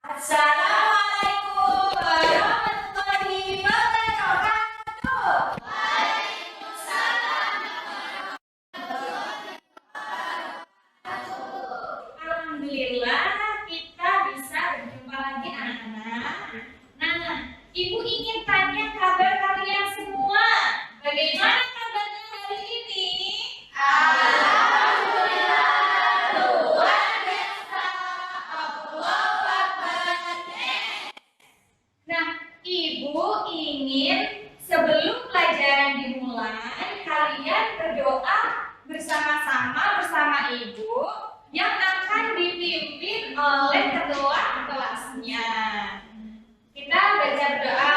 Assalamualaikum warahmatullahi wabarakatuh. Alhamdulillah kita bisa berjumpa lagi anak-anak. Nah, Ibu ingin tanya kabar kalian semua. Bagaimana kabarnya hari ini? Alhamdulillah, luar biasa. Allahu Akbar. Nah, Ibu ingin sebelum pelajaran dimulai, kalian berdoa bersama-sama bersama Ibu yang akan dipimpin oleh ketua kelasnya. Kita baca doa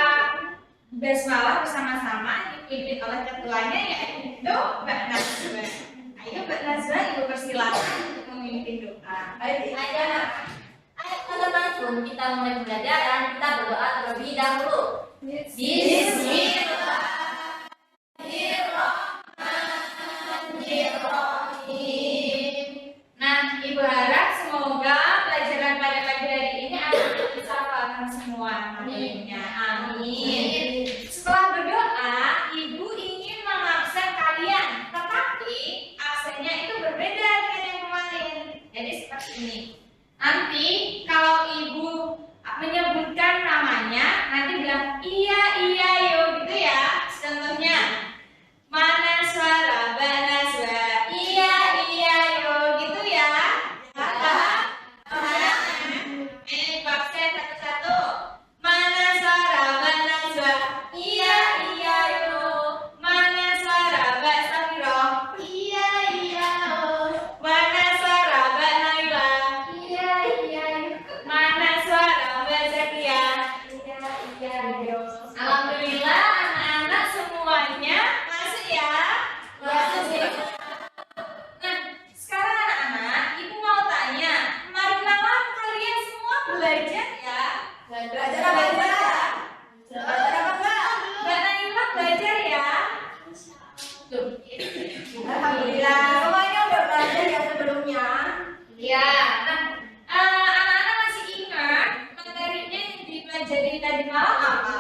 basmalah bersama-sama dipimpin oleh ketuanya, yaitu Mbak Nazwa. Ayo Mbak Nazwa, Ibu persilakan untuk memimpin doa. Ayo teman-teman, kita mulai pembelajaran, kita berdoa terlebih dahulu. Bismillahirrahmanirrahim. Nah, Ibu harap semoga pelajaran pada pagi hari ini anak bisa paham semua materinya. Amin. Setelah berdoa, Ibu ingin mengabsen kalian, tetapi absennya itu berbeda dengan yang kemarin. Jadi seperti ini. Nanti kalau Ibu menyebutkan namanya, nanti bilang iya yo gitu ya. Contohnya, mana suara Banaswa, iya yo gitu ya. Paham? Ini absen satu-satu. Mana suara Banaswa, iya yo. Mana suara Mbak Safiro, iya yo. Mana suara Mbak Naila, iya yo. Mana suara Mbak Zakia, iya yo. Alhamdulillah anak-anak semuanya masuk ya. Masuk. Nah, sekarang anak-anak, Ibu mau tanya, kemarin malam kalian semua belajar ya? Belajar apa enggak? Mbak Naila belajar ya? Alhamdulillah, semuanya udah belajar ya sebelumnya. Ya. Nah, anak-anak masih ingat materinya yang dipelajari tadi malam apa?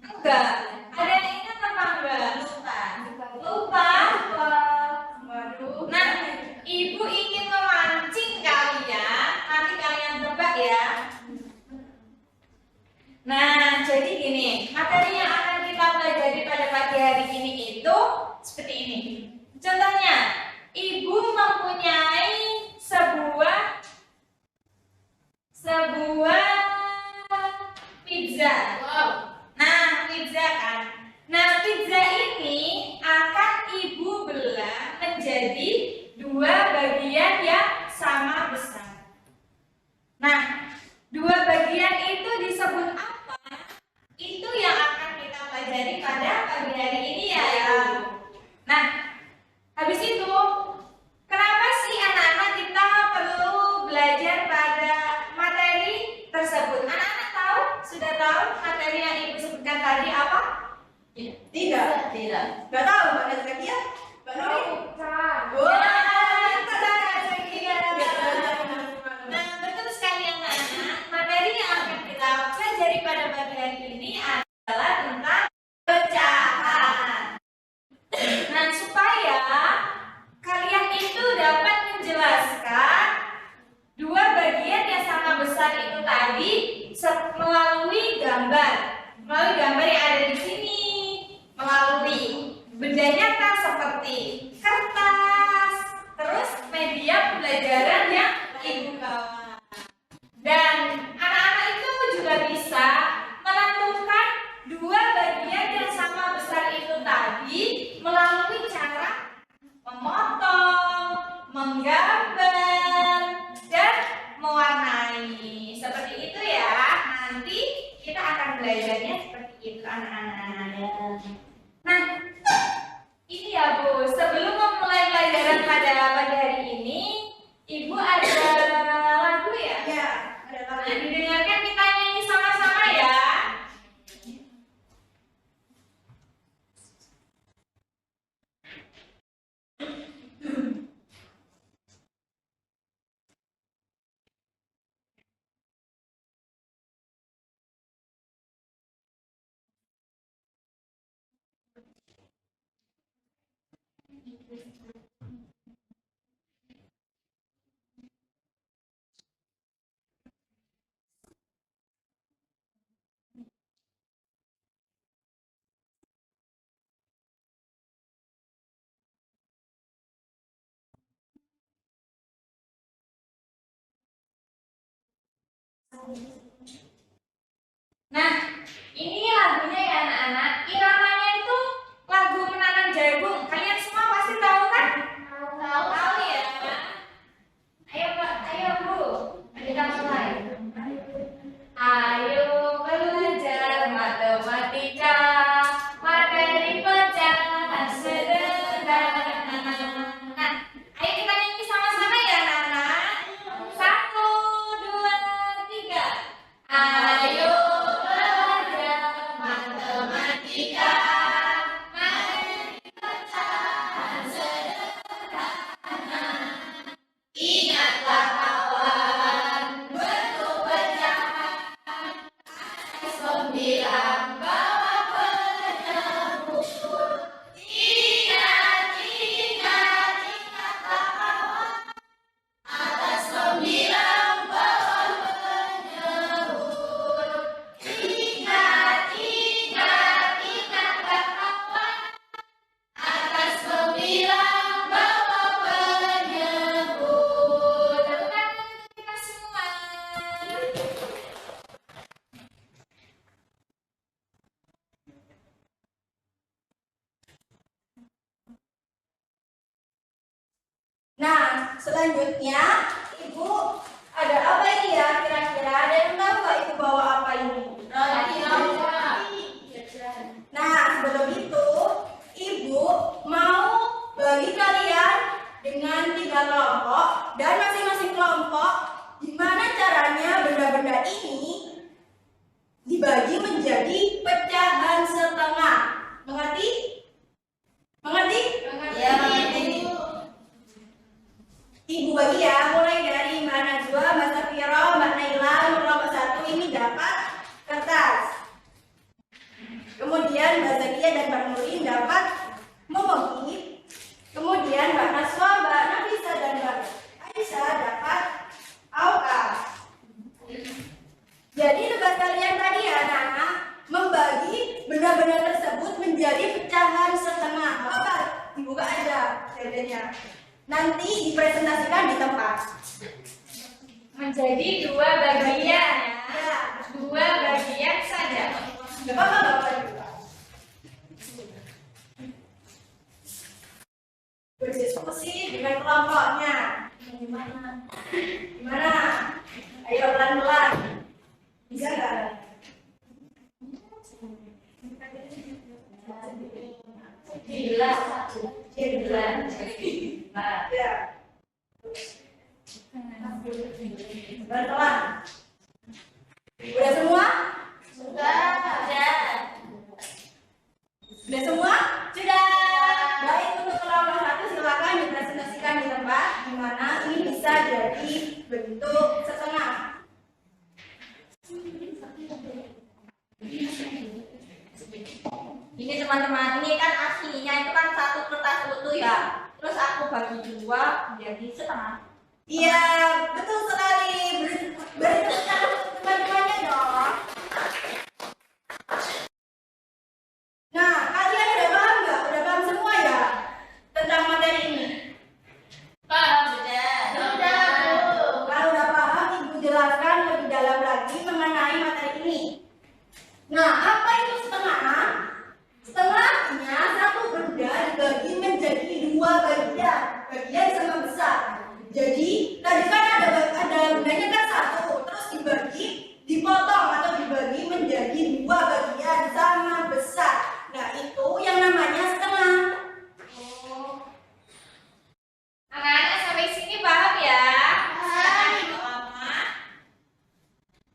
Enggak. Ada yang ingat apa enggak? Lupa. Waduh. Nah, Ibu ingin memancing kalian. Nanti kalian tebak ya. Nah, jadi gini, materi yang akan kita pelajari pada pagi hari ini itu seperti ini. Contohnya, Ibu mempunyai sebuah pizza. Nah, pizza kan. Nah, pizza ini akan Ibu belah menjadi dua bagian yang sama besar. Nah, dua bagian itu disebut apa? Itu yang akan kita pelajari pada pagi hari ini ya. Nah, habis itu, kenapa sih anak-anak kita perlu belajar pada materi tersebut? Anak-anak tahu? Sudah tahu materi yang Ibu sebutkan tadi apa? Tidak. Enggak tahu Mbak Zakia? Mbak Nuri? Wah, Kak Zakia. Nah, betul sekali anak-anak. Materi yang akan kita pelajari pada pagi hari ini adalah tentang pecahan. Nah, supaya kalian itu dapat menjelaskan dua bagian yang sama besar itu tadi melalui gambar. Melalui gambar yang ada di sini. Melalui benda nyata seperti kertas, terus media pembelajaran yang Ibu bawa. Dan anak-anak itu juga bisa menentukan dua bagian yang sama besar itu tadi melalui cara memotong, menggambar, dan mewarnai. Seperti itu ya. Nanti kita akan belajarnya seperti itu anak-anak. Nah, ini ya Bu, sebelum memulai pelajaran pada pagi hari ini, Ibu ada lagu ya? Ya, ada Nah, lagi. didengarkan kita nyanyi sama-sama ya. Nah, ini lagunya ya anak-anak. Iramanya itu lagu menanam jagung. Kalian semua pasti tahu kan? Tahu. Tahu ya. Ayo Pak, ayo Bu. Kita mulai. Ayo belajar matematika, materi pecahan sederhana. Nah, ayo kita nyanyi sama-sama ya anak-anak. 1, 2, 3. Ayo belajar matematika, materi pecahan sederhana. Ingatlah kawan, bentuk pecahan 9 bawa penyebut. Ingatlah kawan, atas 9 bawa penyebut. Ingatlah kawan, atas 9 bawa penyebut. Tepuk tangan untuk kita semua. Nah, selanjutnya Ibu ada apa ini ya kira-kira? Ada yang tahu nggak Ibu bawa apa ini? Roti. Nah, sebelum itu Ibu mau bagi kalian dengan 3 kelompok dan masing-masing kelompok gimana caranya benda-benda ini dibagi menjadi pecahan setengah. Mengerti? Mengerti? Ya, mengerti. Ibu bagi ya, mulai dari Mbak Najwa, Mbak Safira, Mbak Naila, kelompok 1 ini dapat kertas. Kemudian Mbak Zakia dan Mbak Nurin dapat memogi. Kemudian Mbak Naswa, Mbak Nafisa dan Mbak Aisyah dapat AOA. Jadi tugas kalian tadi ya anak-anak membagi benda-benda tersebut menjadi pecahan setengah. Apa? Dibuka aja bedanya. Nanti dipresentasikan di tempat. menjadi 2 bagian ya. Ya. 2 bagian saja. Gak apa-apa juga. Berdiskusi dengan kelompoknya. Gimana? Ayo pelan-pelan. Bisa nggak? Jelas. Ya. Pelan-pelan. Udah semua? Sudah. Sudah semua? Sudah. Baik, untuk kelompok 1 silakan dipresentasikan di tempat di mana ini bisa jadi bentuk setengah. Ini teman-teman, ini kan aslinya itu kan 1 kertas utuh ya. Terus aku bagi 2 jadi setengah. Iya, betul sekali. Beri tepuk tangan untuk teman-temannya dong. Nah, kalian udah paham nggak? Udah paham semua ya tentang materi ini? Paham sudah. Kalau udah paham, Ibu jelaskan lebih dalam lagi mengenai materi ini. Nah, apa itu setengah? Setengahnya satu benda dibagi menjadi 2 bagian. Bagian sama besar. Jadi tadi kan ada bendanya kan 1, terus dipotong atau dibagi menjadi 2 bagian sama besar. Nah, itu yang namanya setengah. Anak-anak sampai sini paham ya?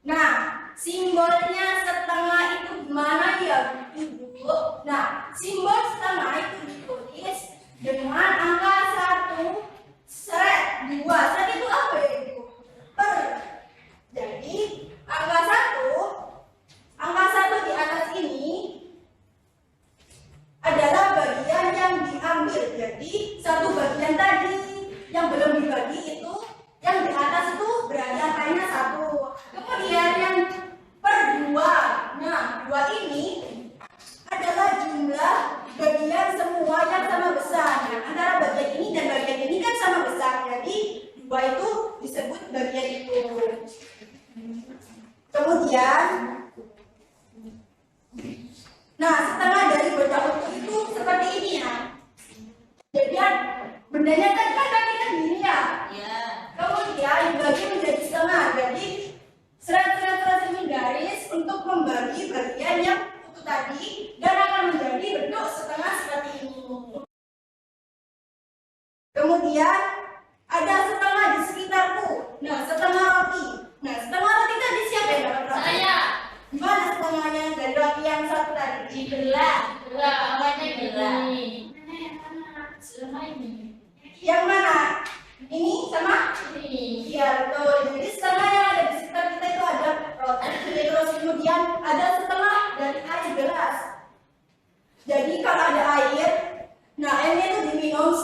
Nah, simbolnya setengah itu gimana ya, Ibu? Nah, simbol setengah itu ditulis dengan angka 1 seret 2. Seret itu apa ya, Ibu? Per. Jadi, angka 1 di atas ini adalah bagian yang diambil. Jadi, Kemudian, nah setengah dari benda utuh itu seperti ini ya. Jadi bendanya tadi kan gini ya. Ya. Kemudian dibagi menjadi setengah. Jadi serat-serat ini garis untuk membagi bagian yang utuh tadi dan akan menjadi bentuk setengah seperti ini. Kemudian ada setengah di sekitarku. Nah, setengah roti. Nah, setengah roti tadi siapa yang dapat roti? Saya. Gimana setengahnya dari roti yang satu tadi? Dibelah. Awalnya gini. Yang mana? Ini sama? Ini. Iya, betul. Jadi setengah yang ada di sekitar kita itu ada roti. Terus kemudian ada setengah dari air gelas. Jadi kalau ada air, nah airnya itu diminum,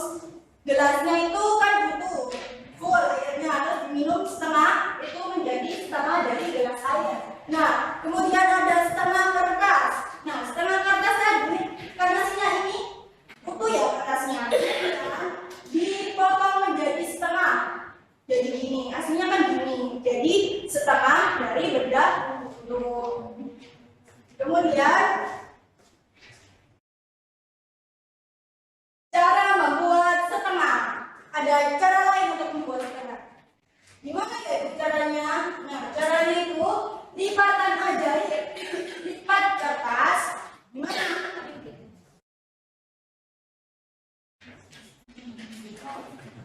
gelasnya itu kan butuh full airnya, harus diminum setengah, itu menjadi setengah dari gelas air. Nah, kemudian ada setengah kertas. Nah, setengah kertas tadi, karena sinya ini utuh ya kertasnya, dipotong menjadi setengah. Jadi gini, aslinya kan gini. Jadi setengah dari benda utuh. Kemudian cara membuat setengah. Ada cara lain untuk membuat setengah. Gimana ya caranya? Nah, caranya itu lipatan ajaib. Lipat kertas. Gimana?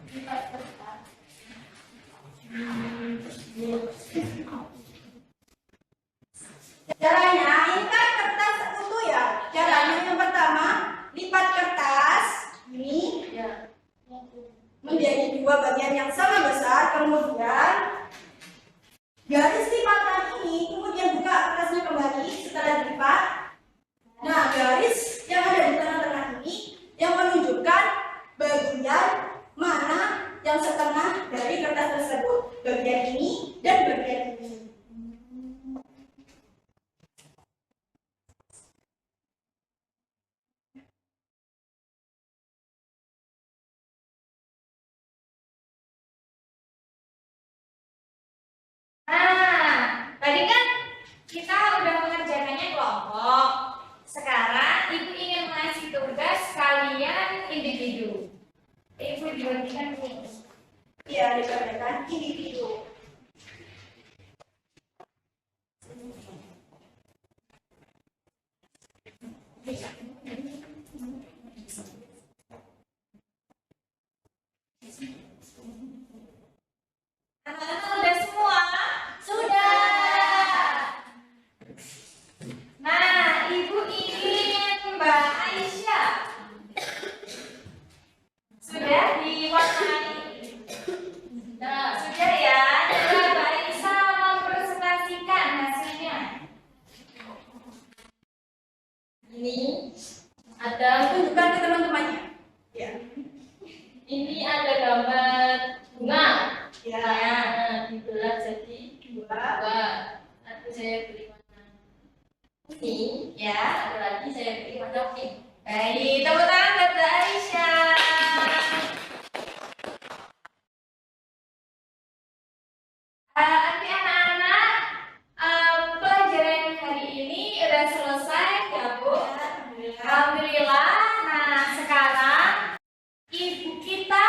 Lipat kertas. Caranya, ini kan kertas utuh ya. Caranya yang pertama, lipat kertas ini menjadi dua bagian yang sama besar, kemudian garis lipatan ini kemudian buka kertasnya kembali setelah dilipat. Nah, garis yang ada di tengah-tengah ini yang menunjukkan bagian mana yang setengah dari kertas tersebut, bagian ini dan bagian ini. Nah, tadi kan kita udah mengerjakannya kelompok. Sekarang Ibu ingin mengasih tugas kalian individu. Ibu dibagikan nih. Ya, dikatakan individu. Anak-anak udah semua? Sudah. Nah, Ibu ingin Mbak Aisyah. Sudah diwarnai? Nah, sudah ya. Coba Mbak Aisyah mempresentasikan hasilnya. Ini ada Tunjukkan ke teman-temannya. Ya. ini ada gambar bunga. Ya. Nah, dibelah jadi dua. Nanti saya beri warna ini. Ya. Ada lagi saya beri warna pink. Baik, tepuk tangan buat Mbak Aisyah. Nanti anak-anak, pelajaran hari ini udah selesai ya Bu? Alhamdulillah. Nah, sekarang Ibu kita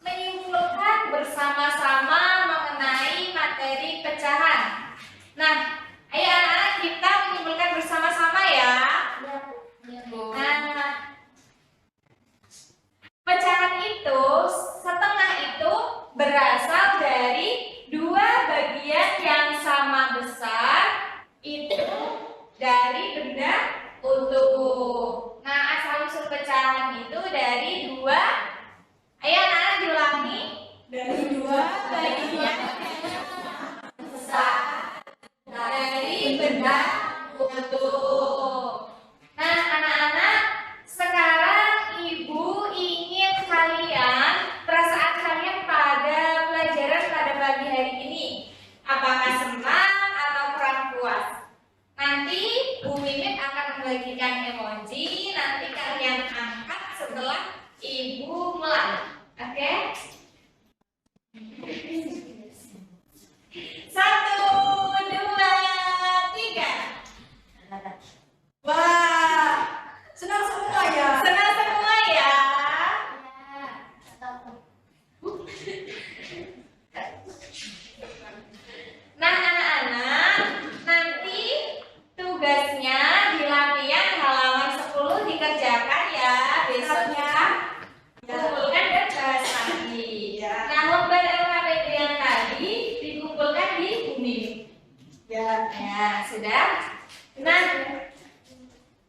menyimpulkan bersama-sama mengenai materi pecahan. Nah, ayo anak-anak kita menyimpulkan bersama-sama ya. Nah, pecahan itu, setengah itu berasal dari dua bagian yang sama besar, itu dari benda utuh. Nah, asal-usul pecahan itu dari dua, ayo anak-anak diulangi, Dari dua bagian besar. Ya, sudah. Nah,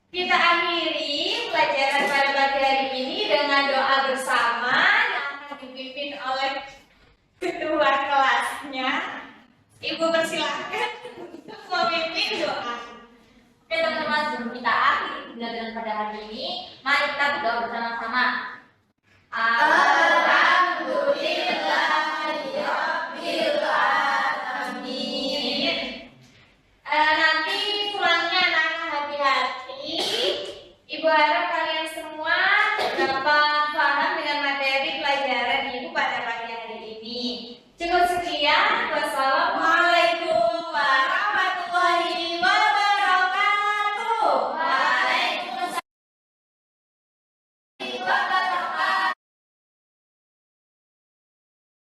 kita akhiri pelajaran pada pagi hari ini dengan doa bersama yang akan dipimpin oleh ketua kelasnya. Ibu persilahkan untuk memimpin doa. Oke teman-teman, sebelum kita akhiri pelajaran pada hari ini, mari kita berdoa bersama-sama. Amin.